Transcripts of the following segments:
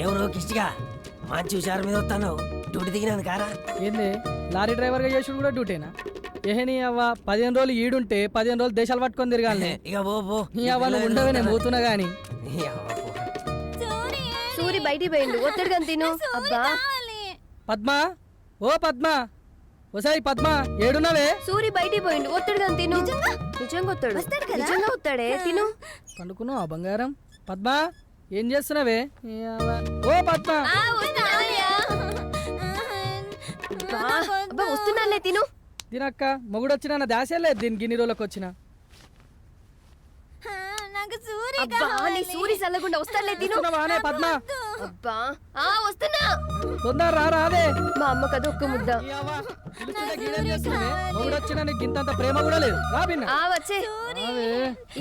ఎవరో కిష్టిగా మంచి హుషారు మీద వస్తాను. డ్యూటీ దిగినాను కారా. ఏంది లారీ డ్రైవర్గా చేసుడు కూడా డ్యూటీనా? ఏహని అవ్వ 15 రోజులు ఈడుంటే 15 రోజులు దేశాలు పట్టుకొని తిరగాలి. ఇక పో నీ అవ్వ నువ్వు ఉండవే, నేను పోతున్నా గాని. సూరి బయటికి పోయిండు, ఒత్తడిగా తిను. అబ్బా పద్మా, ఓ పద్మా, ఓసారి పద్మా ఏడున్నావే? సూరి బయటికి పోయిండు, ఒత్తడిగా తిను. నిజంగా వస్తాడు, నిజంగా వస్తాడే, తిను. పండుకున్నావు ఆ బంగారం? పద్మా ఏం చేస్తున్నావే? ఓ పద్మా, అబ్బా వస్తున్నాలే, తిను. దీనక్క మొగుడు వచ్చినా నా దాసే లేదు దీనికి ఇన్ని రోజులకు వచ్చిన. అబ్బా నీ సూరి చల్లకుండా వస్తాలే, తిను. పద్మా అబ్బా వస్తున్నా, తొందర రాదే. మా అమ్మ కదా ఒక్క ముద్ద. మొగుడు వచ్చినా నీకు ఇంత ప్రేమ కూడా లేదు. వచ్చే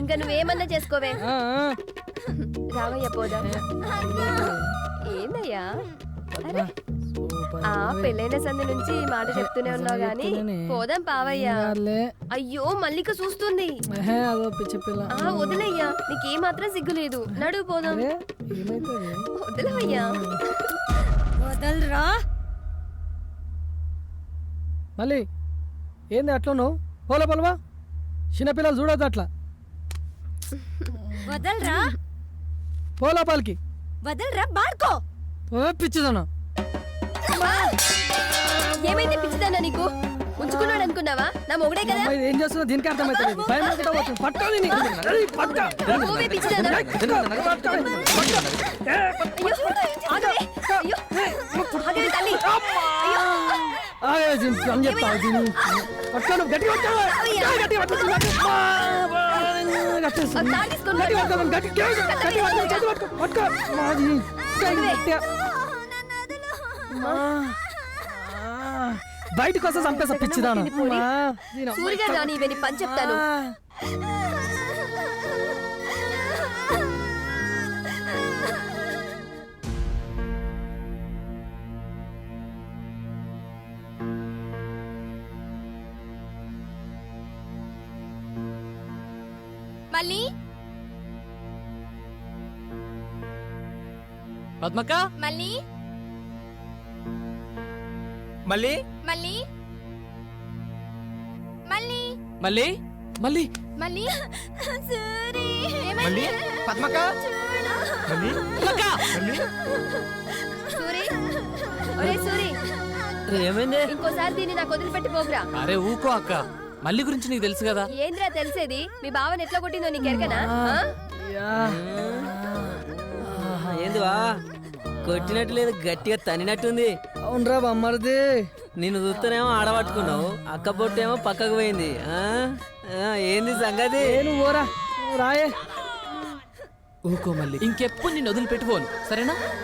ఇంకా నువ్వేమన్నా చేసుకోవే. రావయ్యా పోదా. ఏందయ్యా పెళ్ళైన సంది నుంచి ఈ మాట చెప్తూనే ఉన్నావు గాని పోదాం పావయ్యా. అయ్యో మల్లిక చూస్తుంది. వదిలయ్యా, నీకే మాత్రం సిగ్గులేదు. నడువు పోదాం. వదిలవయ్యా. వదలరా. మళ్ళీ ఏంది అట్లా నువ్వు? పోలే పొలవా, చిన్నపిల్లలు చూడొద్దు అట్లా. వదలరా. పోలోపాలకి వదలరా బాడుకో. పిచ్చిదను. ఏమైంది పిచ్చిదానా నీకు? ఉంచుకున్నాడు అనుకున్నావా? నా మొగుడే కదా. ఏం చేస్తున్నా దీనికి అర్థమైతే బయటకు వస్తే చంపేస్తా పిచ్చిదాను. సూరిగా రాని ఇవన్నీ పని చెప్తాను. మళ్ళీ పద్మక్క, మళ్ళీ మళ్ళీ మళ్ళీ మళ్ళీ మళ్ళీ మళ్ళీ మళ్ళీ సూరి మళ్ళీ పద్మక్క, మళ్ళీ పద్మక్క, మళ్ళీ సూరి, ఒరే సూరి, ఏమైంది? ఇంకోసారి దీన్ని నాకు వదిలిపెట్టి పోకురా. అరే ఊకో అక్క, మళ్ళీ గురించి నీకు తెలుసు కదా. ఏంద్రా తెలిసేది? మీ బావని ఎట్లా కొట్టిందో నీకు ఎరకనా? ఏందివా కొట్టినట్టు లేదు, గట్టిగా తనినట్టుంది. అవునరా బొమ్మరిది. నిన్ను చూస్తేనేమో ఆడబట్టుకున్నావు, అక్క పొట్టేమో పక్కకు పోయింది. ఏంది సంగతి? నువ్వు ఓరా, రాయే. ఊకో మళ్ళీ, ఇంకెప్పుడు నిన్ను వదిలిపెట్టుకోను, సరేనా?